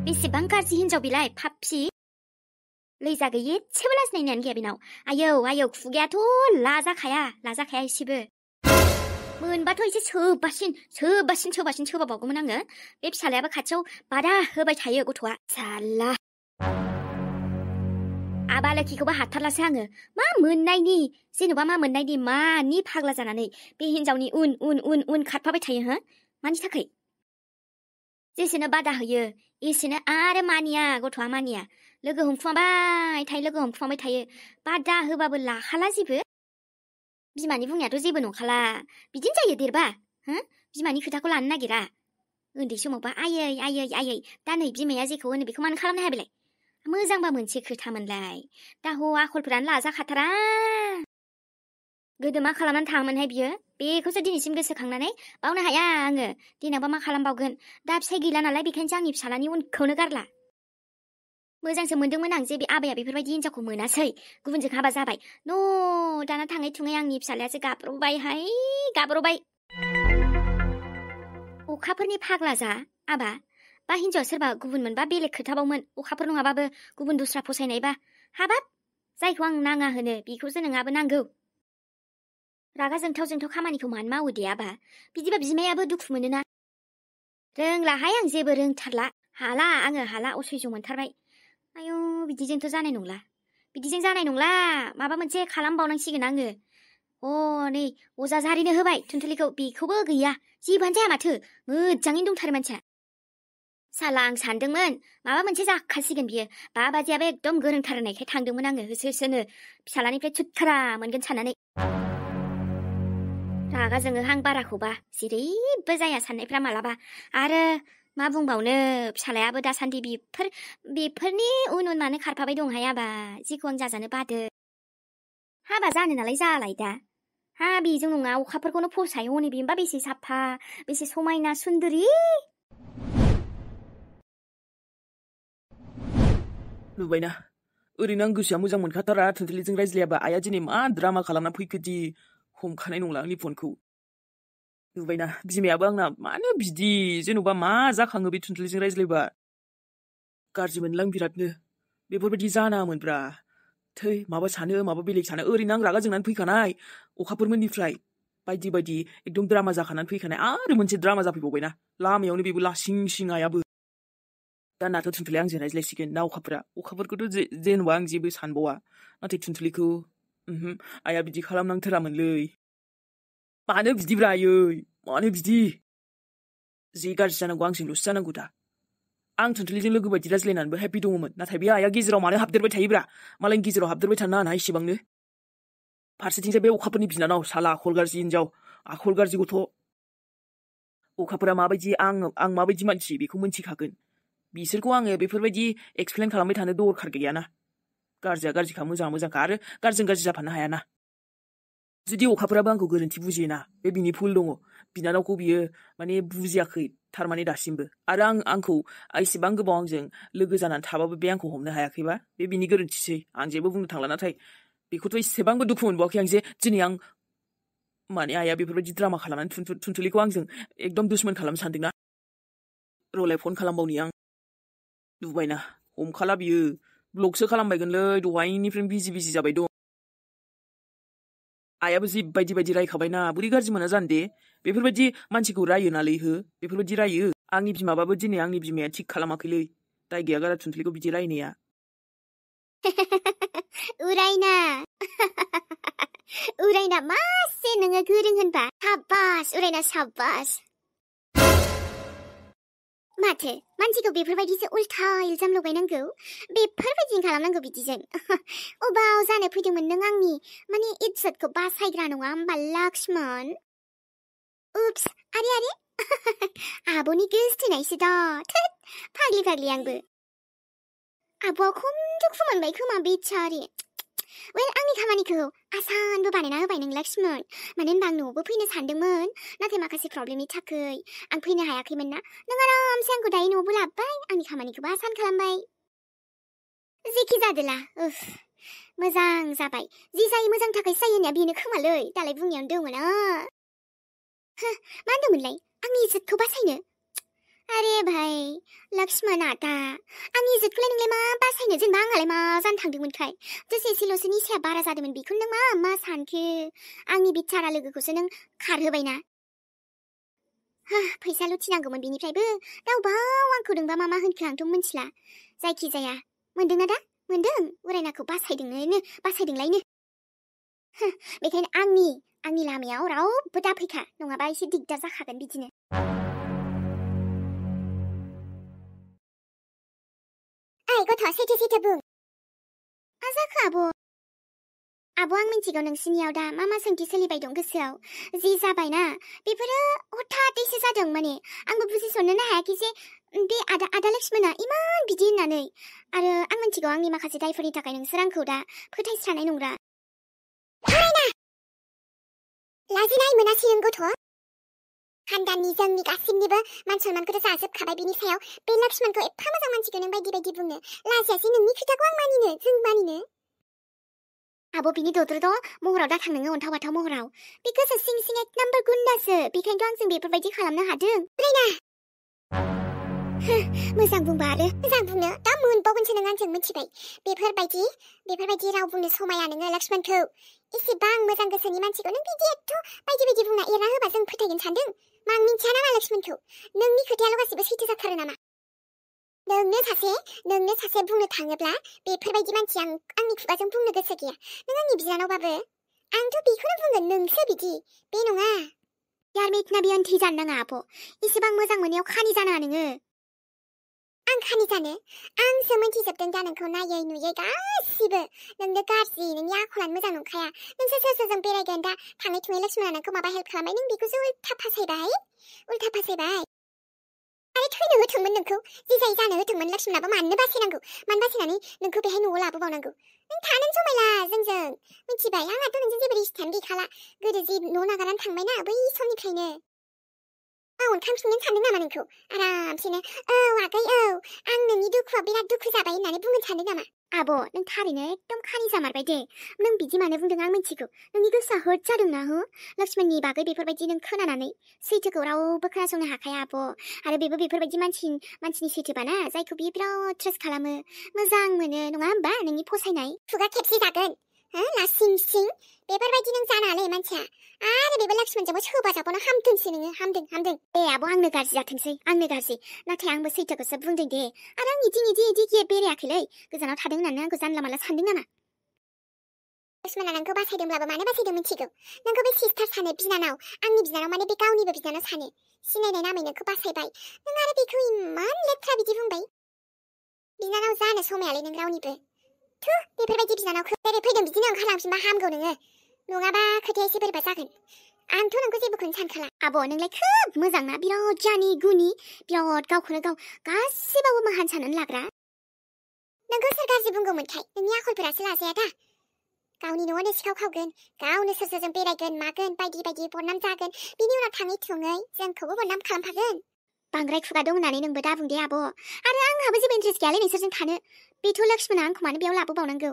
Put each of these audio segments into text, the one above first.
बेसेबां गाज्रि हिनजाव बिलाय पापि लैजा गैयि एसेबो लाजिनायानो गैया बेनाव आयौ आयौ खुगायाथ' लाजाखाया एसेबो मोनबाथ' एसे सोबासिन सोबाबावगौमोन आङो बे फिसालायाबो खाथियाव बादा होबाय थायो गथ'आ साला आबा लोखिखौबो हाथारलासो आङो मा मोननायनि जेन'बा मा मोननायनि मानि फाग्ला जानानै बे हिनजावनि उन खारफाबाय थायो हो मानि थाखाय जेसेनो बादा होयो एसेनो आरो मानिया गथ'आ मानिया लोगो हमखुमाबाय थायो बादा होबाबो लाखाला जेबो बिमानि बुंनायाथ' जेबो नंखाला बिदिनो जायो देरबा हो बिमानि खोथाखौ लानो नागिरा उन्दै समावबा आयै दा नै बिमाया जेखौ होनो बेखौ मानो खालामनो हाया बेलाय मोजांबा मोनसे खोथामोनलाय दा ह आखलफोरानो लाजाखाथारा गोदो मा खालामनानै थाङोमोनहाय बियो बेखौसो दिनैसिम गोसोखांनानै बावनो हाया आङो देनांबा मा खालामबावगोन दा फिसाय गैला नालाय बेखायनोसो आंनि फिसालानि उनखौनो गारला मोजांसो मोनदोंमोन आं जे बे आबाया बेफोरबायदि हिनजावखौ मोनासै गुबुनजों हाबा जाबाय दाना थाङै थुङै आंनि फिसालायासो गाब्रबाय अखाफोरनि फाग्ला जा आबा बा हिनजावा सोरबा गुबुन मोनबा बेलेग खोथाबावमोन अखाफोर नङाबाबो गुबुन दस्रा फसायनायबा हाबाब जायखौ आं नाङा होनो बेखौसो नोंहाबो नांगौ रागा जोंथाव खामानिखौ मानो मावो दे आबा बिदिबा बिमायाबो दुखु मोनोना रोंलाहाय आं जेबो रोंथारला हाला असयज' मोनथारबाय आयौ बिदिजोंथ' जानाय नंला माबा मोनसे खालामबावनांसिगोन आङो नै अजा जारिनो होबाय थुनथुलिखौ बेखौबो गैया जेबोआनो जाया माथो मोजाङैनो दंथारो मानसिया साला आं सानदोंमोन माबा मोनसे जाखासिगोन बियो बाबाजियाबो एकदम गोरोंथार होननायखाय थांदोंमोन आङो होसोनो फिसालानिफ्राय छुटकारा मोनगोन साननानै रागा जोङोहां बाराखौबा जेरैबो जाया साननायफ्रा मालाबा आरो मा बुंबावनो फिसालायाबो दासान्दि बेफोरनि उन मानो खारफाबाय दंहाय आबा जेखौ आं जाजानो बादो हाबा जानो नालाय जालाय दा बेजों नङा अखाफोरखौनो फसायो हनै बिनबा बेसे साफा बेसे समायना सुन्दुरि नुबायना ओरैनो आं गोसोआ मोजां मोनखाथारा थुनथुलिजों रायज्लायाबा आइया दिनै मा ड्रामा खालामना फैखोदि हमखानाय नंला आंनि फनखौ नुबायना बिमायाबो आंना मानो बिदि जेन'बा मा जाखाङो बे थुनथुलिजों रायज्लायबा गाज्रि मोनलां बिरादनो बेफोरबायदि जानाङामोनब्रा थै माबा बेलेग सानो ओरैनो आं रागा जोंनानै फैखानाय अखाफोरमोननिफ्राय बायदि एकदम ड्रामा जाखानानै फैखानाय आरो मोनसे ड्रामा जाफैबावबायना लामायावनो बेबो लासिं आयाबो दानाथ' थुनथुलिया आंजों रायज्लायसिगोन ना अखाफोरखौथ' जेन'बा आं जेबो सानबावा नाथाय थुनथुलिखौ आइया बिदि खालामनांथारामोनलै मानो बिदिब्रा आयै मानो बिदि जि गाज्रि जानांगौ आंजोंल'सो जानांगौ दा आं थुनथुलिजों लोगो बायदि रायज्लायनानैबो हेपि दङमोन नाथाय बे आइया गेजेराव मानो हाबदेरबाय थायोब्रा मालायनि गेजेराव हाबदेरबाय थानो नाङा इसेबांनो फारसेथिंजाय बे अखाफोरनि बिनानाव साला आखल गाज्रि हिनजाव आखल गाज्रि गथ' अखाफोरा माबायदि आं माबायदि मानसि बेखौ मोनथिखागोन बिसोरखौ आङो बेफोरबायदि एक्सप्लेन खालामबाय थानो दरखार गैयाना गाज्रिया गाज्रिखा मोजांखा आरो गाज्रिजों गाज्रि जाफानो हायाना जुदि अखाफोराबो आंखौ गोरोन्थि बुजियोना बे बिनि भुल दङ बिनानावखौ बियो माने बुजियाखै थारमाने दासिमबो आरो आंखौ एसेबां गोबाव आंजों लोगो जानानै थाबाबो बे आंखौ हमनो हायाखैबा बे बिनि गोरोन्थिसै आं जेबो बुंनो थांला नाथाय बेखौथ' एसेबांबो दुखु मोनबावाखै आं जे दिनै आं माने आइया बेफोरबायदि ड्रामा खालामनानै थुनथुलिखौ आंजों एकदम दुश्मन खालामनो सानदोंना रलाय फन खालामबावनि आं नुबायना हमखाला बियो ब्लकसो खालामबायगोनलै दहायनिफ्रायनो बिजि जाबाय दं आइयाबो जिबायदि रायखाबायना बोरै गाज्रि मोना जानो दे बेफोरबायदि मानसिखौ रायो नालै बेफोरबायदि रायो आंनि बिमाबाबो दिनै आंनि बिमाया थिग खालामाखैलै दाय गैया गारा थुनथुलिखौ बिदि रायनाया उरायना मासे नोङो गोरों होनबा साबास उरायना साबास माथो मानसिखौ बेफोरबायदिसो उल्था इल्जाम लगायनांगौ बेफोरबायदिनो खालामनांगौ बिदिजों अबाव जानो फैदोंमोन नों आंनि माने इज्जतखौ बासायग्रा नङा होमबा लक्ष्मण उप्स आरे आब'नि गोसथोनायसो दा फाग्लि आंबो आब'आ खम दुखु मोनबाय खोमा बेचारि वेल आंनि खामानिखौ आसानबो बानायना होबाय नों लक्ष्मण मानो होनबा आं न'आवबो फैनो सानदोंमोन नाथाय माखासे प्रब्लेमनि थाखाय आं फैनो हायाखैमोन ना नों आरामसे आंखौ दायो न'आवबो लाबोबाय आंनि खामानिखौबो आसान खालामबाय जेखि जादोला मोजां जाबाय जि जायो मोजां थाखाय जायो होननाया बेनो खोमालै दालाय बुंनायावनो दंमोन मा होनदोंमोनलाय आंनि इज्जतखौ बासायनो आरे भाई लक्ष्मणा दा आंनि इज्जतखौलाय नोंलाय मा बासायनो जेनेबा आंहालाय मा जानो थांदोंमोनखाय दसे एसेल'सो निसाया बारा जादोंमोन बेखौनो नों मा सानखो आंनि बिचारा लोगोखौसो नों खारहोबायना फैसा लुथिनांगौमोन बिनिफ्रायबो गावबाव आंखौ नोंबा मा होनखो आंथ' मिथिला जायखिजाया मोनदोंना दा मोनदों उरायनाखौ बासायदोंलायनो बेखायनो आंनि लामायाव रावबो दाफैखा नङाबा एसे दिगदार जाखागोन बिदिनो ओइ गथ' सैथो बुं मा जाखो आब' आं मिन्थिगौ नोंसिनियाव दा मा सोंथि सोलिबाय दं गोसोआव जि जाबायना बेफोरो हठातैसो जादों माने आंबो बुजिस'नोनो हायाखै जे बे आदा लक्ष्मणा इमान बिदि होननानै आरो आं मिन्थिगौ आंनि माखासे दायफोरनि थाखाय नोंसोर आंखौ दा फोथायस्रानाय नंला लाजिनाय मोनासै नों गथ' खानदाननि जोंनि गासिबनिबो मान सन्मानखौथ' जाजोबखाबाय बिनि सायाव बे लक्ष्मणखौ एफा मोजां मानसिखौ नों बायदि बुंनो लाजियासै नोंनि खोथाखौ आं मानिनो जों मानिनो आब' बिनि दद्रद' महराव दा थां नोङो अन्थाव बाथाव महराव बे गोसो सिं एक नाम्बार गुन्दासो बेखायनोथ' आंजों बेफोरबायदि खालामनो हादों रायना मोजां बुंबा आरो मोजां बुंनो दा मोनबावगोनसो नों आंजों मिथिबाय बेफोरबायदि राव बुंनो समाया नोङो लक्ष्मणखौ इसेबां मोजां गोसोनि मानसिखौ नों बिदि एथ' बायदि बुंना एरना होबा जों फोथायगोन सानदों मा आं मिन्थिया नामा लक्ष्मणखौ नोंनि खोथायाल' गासिबो सैथो जाथारो नामा नोंनो सासे बुंनो थाङोब्ला बेफोरबायदि मानसि आंनि खुगाजों बुंनो गोसो गैया नों आंनि बिनानावबाबो आंथ' बेखौनो बुंगोन नोंसो बिदि बे नङा यार मेटना बे अन्थि जानो नाङा आब' इसेबां मोजां मोननायाव खानि जानाङा नोङो आं खानि जानो आंसो मिन्थिजोबदों दा नोंखौ नायै नुयै गासिबो नोंनो गाज्रि नोंनि आखलानो मोजां नंखाया नोंसो सोरजों बेरायगोन दा थाङै थुङै लक्ष्मणा नोंखौ माबा हेल्प खालामबाय नों बेखौसो उल्था फासायबाय आरो थैनो होथोंमोन नोंखौ जे जाय जानो होथोंमोन लक्ष्मणाबो मानो बासायनांगौ मानो बासायनानै नोंखौ बेहाय न'आव लाबोबावनांगौ नों थानो समायला जोंजों मिथिबाय आंहाथ' नोंजों जेबो रिस्तानो गैखाला गोदो जि न' नागारनानै थांबायना बै समनिफ्रायनो अनखांफिननो सानदों नामा नोंखौ आरामसेनो औ आगै औ आं नोंनि दुखुआ बिराद दुखु जाबाय होननानै बुंनो सानदों नामा आब' नों थारैनो एकदम खानि जामारबाय दे नों बिदि मानो बुंदों आं मिथिगौ नोंनि गोसोआ हर्ट जादोंना हो लक्ष्मणनि बागै बेफोरबायदि नों खोनानानै सैथोखौ रावबो खोनासंनो हाखाया आब' आरो बेबो बेफोरबायदि मानसिनि सैथोबाना जायखौ बियो बिराद ट्रास्ट खालामो मोजां मोनो नङा होमबा नोंनि फसायनाय खुगा खेबसे जागोन लासिं सिं बेफोरबायदि नों जानाङालै मानसिया आरो बेबो लक्ष्मणजोंबो सोबाजाबावनो हामथोंसै नोङो हामदों दे आब' आंनो गाज्रि जाथोंसै आंनो गाज्रि नाथाय आंबो सैथोखौसो बुंदों दे आरो आं इदि बेरायाखैलै गोजानाव थादों होननानै आंखौ जानला मानला सानदों नामा लक्ष्मणा नोंखौ बासायदोंब्लाबो मानो बासायदों मिथिगौ नोंखौ बे सिस्टार सानो बिनानाव आंनि बिनानाव माने बे गावनिबो बिनानाव सानो सिनायनाय नामै नोंखौ बासायबाय नों आरो बेखौ इमान लेथ्रा बिदि बुंबाय बिनानाव जानो समायालै नों रावनिबो थु बेफोरबायदि बिनानावखौ बेरे फैदों बिदिनो ओंखारलांफिनबा हामगौ नोङो नङाबा खोथाया एसे बोरैबा जागोन आंथ' नोंखौ जेबोखौनो सानखाला आब' नोंलाय खोब मोजां ना बिराद जानि गुनि बिराद गावखौनो गाव गासिबावबो माहान साननानै लाग्रा नोंखौ सोर गाज्रि बुंगौमोनखाय नोंनि आखलफोरासो लाजाया दा गावनि न'आवनो सिखाव खावगोन गावनो सोरजों बेरायगोन मागोन बायदि बदनाम जागोन बिनि उनाव थाङै थुङै जोंखौबो बदनाम खालामफागोन बांद्राय खुगा दं होननानै नोंबो दा बुं दे आब' आरो आंहाबो जेबो इन्ट्रेस्ट गैयालै नोंसोरजों थानो बेथ' लक्ष्मणा आंखौ मानो बेयाव लाबोबावनांगौ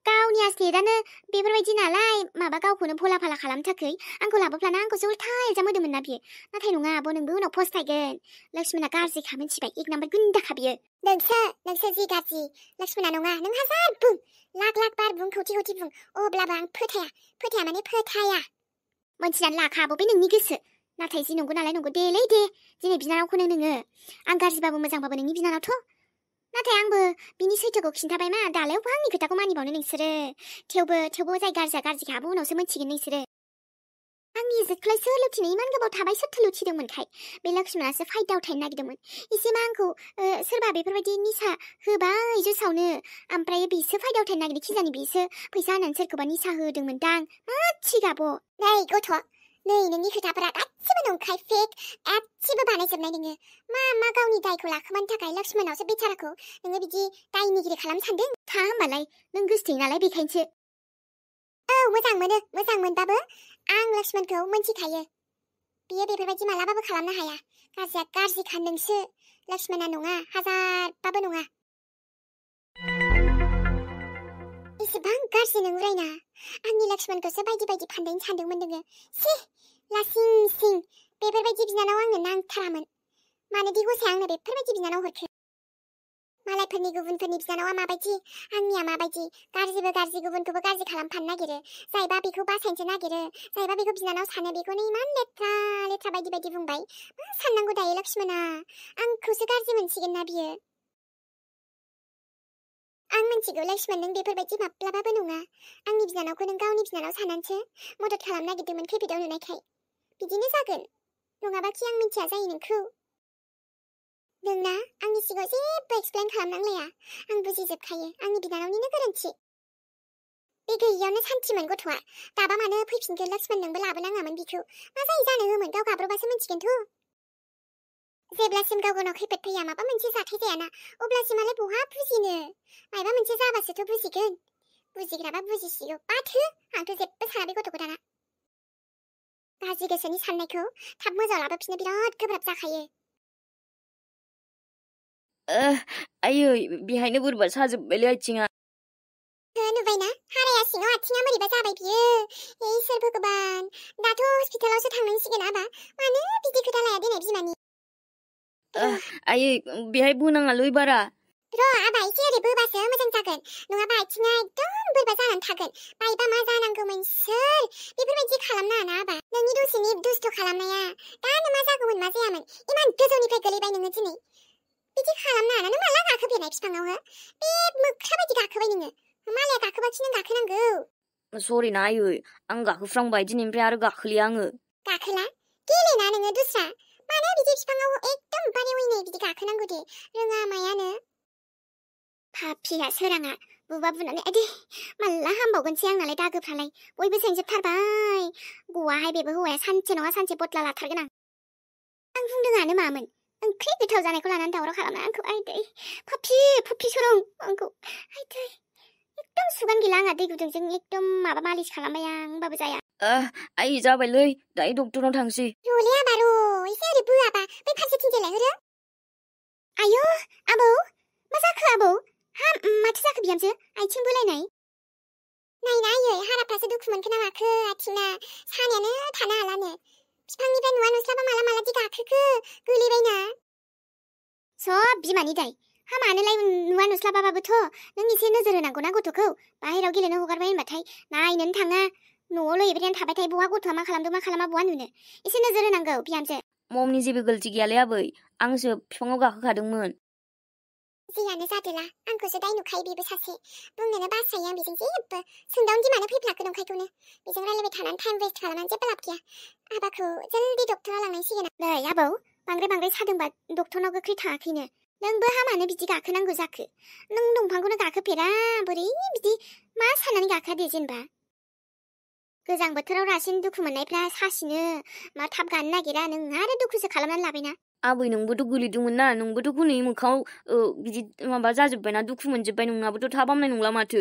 गावनि आस्टेटआनो बेफोरबायदि नालाय माबा गावखौनो भला भाला खालामनो थाखाय आंखौ लाबोफ्लाना आंखौसो उल्था इल्जाम होदोंमोन ना बियो नाथाय नङा आब' नोंबो उनाव फस्थायगोन लक्ष्मणा गाज्रिखा मिथिबाय एक नाम्बार गुन्दाखा बियो नोंसो जि गाज्रि लक्ष्मणा नङा नों हाजार बुं लाख बार बुं खौथि बुं अब्लाबो आं फोथाया माने फोथाया मोनथिनानै लाखा आब' बे नोंनि गोसो नाथाय जि नंगौ नालाय नंगौ देलै दे दिनै बिनानावखौनो नोङो आं गाज्रिबाबो मोजांबाबो नोंनि बिनानावथ' नाथाय आंबो बिनि सैथोखौ खिन्थाबाय मा दालायावबो आंनि खोथाखौ मानिबावनो नोंसोरो थेवबो जाय गाज्रिया गाज्रिखा आब' उनावसो मोनथिगोन नोंसोरो आंनि इज्जतखौलाय सोर लुथिनो इमान गोबाव थाबाय सोरथो लुथिदोंमोनखाय बे लक्ष्मणासो फाइदाव थाहैनो नागिरदोंमोन इसेमा आंखौ सोरबा बेफोरबायदि निसा होबाय जुसावनो ओमफ्राय बेसो फाइदाव थाहैनो नागिरदों खिजानि बेसो फैसा होनानै सोरखौबा निसा होदोंमोनदां मा थिग आब' नै गथ' नै नोंनि खोथाफोरा गासिबो नंखाय फेक गासिबो बानायजोबनाय नोङो मा गावनि दायखौ लाखोमानो थाखाय लक्ष्मणावसो बेचाराखौ नोङो बिदि दायनिगिरि खालामनो सानदों था होमबालाय नों गोसोथोयो नालाय बेखायनोसो औ मोजां मोनबाबो आं लक्ष्मणखौ मोनथिखायो बियो बेफोरबायदि मालाबाबो खालामनो हाया गाज्रिया गाज्रिखा नोंसो लक्ष्मणा नङा हाजारबाबो नङा इसेबां गाज्रि नों रायना आंनि लक्ष्मणखौसो बायदि फान्दायनो सानदोंमोन नोङो सि लासिं सिं बेफोरबायदि बिनानाव आंनो नांथारामोन मानोदि गसाया आंनो बेफोरबायदि बिनानाव हरखो मालायफोरनि गुबुनफोरनि बिनानावा माबायदि आंनिया माबायदि गाज्रिबो गाज्रि गुबुनखौबो गाज्रि खालामफानो नागिरो जायबा बेखौ बासायनोसो नागिरो जायबा बेखौ बिनानाव सानो बेखौनो इमान लेथ्रा लेथ्रा बायदि बायदि बुंबाय मा साननांगौ दायो लक्ष्मणा आंखौसो गाज्रि मोनसिगोन ना बियो आं मिथिगौ लक्ष्मण नों बेफोरबायदि माब्लाबाबो नङा आंनि बिनानावखौ नों गावनि बिनानाव साननानैसो मदद खालामनो नागिरदोंमोन खैफोदाव नुनायखाय बिदिनो जागोन नङाबाखि आं मिथिया जायो नोंखौ नोंना आंनि सिगाङाव जेबो एक्सप्लेन खालामनांलाया आं बुजिजोबखायो आंनि बिनानावनिनो गोरोन्थि बे गैयियावनो सान्थिमोन गथ'आ दाबा मानो फैफिनगोन लक्ष्मण नोंबो लाबोनाङामोन बिखौ मा जायो जानो होमोन गाव गाब्रबासो मिथिगोनथ' जेब्लासिम गाव गावनाव खैफोद फैया माबा मोनसे जाथाय जायाना अब्लासिमालाय बहा बुजिनो माबा मोनसे जाबासोथ' बुजिगोन बुजिग्राबा बुजिसिगौ बाथो आंथ' जेबो साना बे गथ'खौ दाना गाज्रि गोसोनि साननायखौ थाब मोजां लाबोफिननो बिराद गोब्राब जाखायो आयै बेहायनो बोरैबा साजोब्बायलै आथिङा नुबायना हाराया सिङाव आथिङा बोरैबा जाबाय बियो इसोर भगबान दाथ' हस्पिटालावसो थांनांसिगोन आबा मानो बिदि खोथा लाया दिनै बिमानि आयै बेहाय बोनाङालै बारा र' आबा एसे ओरै बोबासो मोजां जागोन नङाबा आथिङा एकदम बोरैबा जानानै थागोन बायबा मा जानांगौमोन सोर बेफोरबायदि खालामनाङा ना आबा नोंनि दसेनि दुस्थ' खालामनाया दानो मा जागौमोन मा जायामोन इमान गोजौनिफ्राय गोलैबाय नोङो दिनै बिदि खालामनाङा नों माला गाखोफेरनाय बिफाङाव हो बे मोख्रा बायदि गाखोबाय नोङो मालाया गाखोबाखि नों गाखोनांगौ सरि ना आयै आं गाखोफ्रांबाय दिनैनिफ्राय आरो गाखोलिया आङो गाखोला गेलेना नोङो दस्रा मानो बिदि बिफाङाव एकदम बारे उइनै बिदि गाखोनांगौ दे रोङा मायानो पापिया सोराङा बुबा बुनानै आदि माला हामबावगोनसै आंनालाय दागोफ्रालाय बयबो सोंजोबथारबाय गवाहाय बेबो हौवाया सानसे नङा सानसे बदला लाथारगोन आं बुंदोंआनो मामोन ओंख्रि गोथाव जानायखौ लानानै दावराव खालामना आंखौ आयदै पापि सोरां आंखौ आयदै एकदम सुगान गैला आंहा दै गुदुंजों एकदम माबा मालिस खालामबाय आं होमबाबो जाया आयै जाबायलै दायो डक्टरनाव थांसै र'ले आबा र' एसे ओरै बोआबा बै फारसेथिंजायलाय होरो आयौ आबौ मा जाखो आबौ माथो जाखो बिहामजो आथिं बोलायनाय नायना आयै हाराफ्रासो दुखु मोनखो ना माखो आथिंना सानायानो थानो हालानो बिफांनिफ्राय नुवा नुस्लाबा माला मालादि गाखोखो गोलैबायना सब बिमानि दाय हामानोलाय नुवा नुस्लाबाबाबोथ' नों एसे नोजोर होनांगौना गथ'खौ बाहेरायाव गेलेनो हगारबाय होनबाथाय नायनोनो थाङा न'आवल' एब्रेनानै थाबाय थायो बहा गथ'आ मा खालामदों मा खालामा बहा नुनो एसे नोजोर होनांगौ बिहामजो ममनि जेबो गलति गैयालै आबै आंसो बिफाङाव गाखोखादोंमोन जियानो जादोला आंखौसो दाय नुखायो बेबो सासे बुंनोनो बासायो आं बेजों जेबो सोंदावनोदि मानो फैफ्लाखो नंखायखौनो बेजों रायलायबाय थानानै टाइम वेस्ट खालामनानै जेबो लाब गैया आबाखौ जल्दि डक्टराव लांनांसिगोन नै आबौ बांद्राय सादोंबा डक्टरनाव गोख्रै थाङाखैनो नोंबो हामानो बिदि गाखोनांगौ जाखो नों दंफांखौनो गाखोफेरा बोरै बिदि मा साननानै गाखोआ दे जेनेबा गोजां बोथोराव रासिन दुखु मोननायफ्रा सासिनो मा थाब गानो नागिरा नों आरो दुखुसो खालामनानै लाबायना आबै नोंबोथ' गोलैदोंमोन ना नोंबोथ' हनै मोखाङाव बिदि माबा जाजोब्बायना दुखु मोनजोब्बाय नोंनाबोथ' थाब हामनाय नंला माथो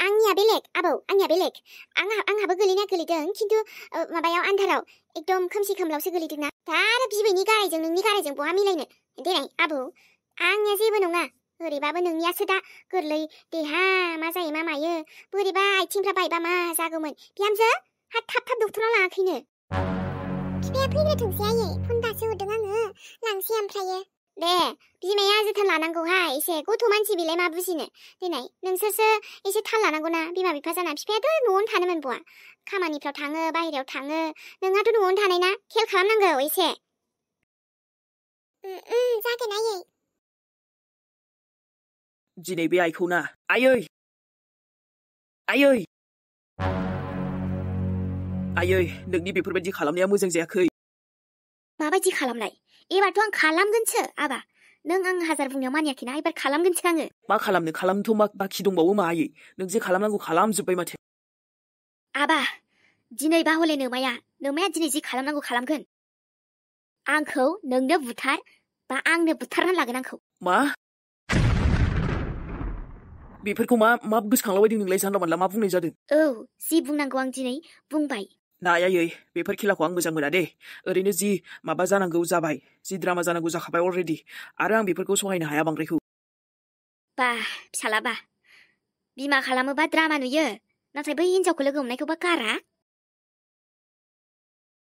आंनिया बेलेग आबौ आंनिया बेलेग आंहाबो गोलैनाया गोलैदों खिन्थु माबायाव आन्धाराव एकदम खोमसि खोमलावसो गोलैदोंना दा आरो बिबैनि गारायजों नोंनि गारायजों बहा मिलायनो देनाय आबौ आंनिया जेबो नङा ओरैबाबो नोंनियासो दा गोरलै देहा मा जायो मा मायो बोरैबा आथिंफ्रा बायबा मा जागौमोन बिहामजो थाब डक्टराव लाङाखैनो बिफाया फैग्रोथोंसै आयै फन दासो हरदों आङो लांसै ओमफ्रायो दे बिमाया जोथोन लानांगौहाय एसे गथ' मानसि बेलाय मा बुजिनो देनाय नोंसोरसो एसे थाल लानांगौना बिमा बिफा जाना बिफायाथ' न'आवनो थानो मोनबावा खामानिफ्राव थाङो बाहेरायाव थाङो नोंहाथ' न'आवनो थानाय ना खेल खालामनांगौ एसे जागोन आयै दिनै बे आइखौ ना आयै नोंनि बेफोरबायदि खालामनाया मोजां जायाखै माबायदि खालामनाय एबारथ' आं खालामगोनसो आबा नों आं हाजार बुंनायाव मानियाखैना एबार खालामगोनसो आङो मा खालामनो खालामनोथ' मा बाखि दंबावो मा आयै नों जे खालामनांगौ खालामजोब्बाय माथो आबा दिनै बा हले नोमाया दिनै जि खालामनांगौ खालामगोन आंखौ नोंनो बुथार बा आंनो बुथारनानै लागोन आंखौ मा बेफोरखौ मा गोसोखांलाबायदों नोंलाय जानला मानला मा बुंनाय जादों औ जि बुंनांगौ आं दिनै बुंबाय नायायै बेफोर खेलाखौ आं मोजां मोना दे ओरैनो जि माबा जानांगौ जाबाय जि ड्रामा जानांगौ जाखाबाय अलरेडि आरो आं बेफोरखौ सहायनो हाया बांद्रायखौ बा फिसाला बा बिमा खालामोबा ड्रामा नुयो नाथाय बै हिनजावखौ लोगो हमनायखौबा गारा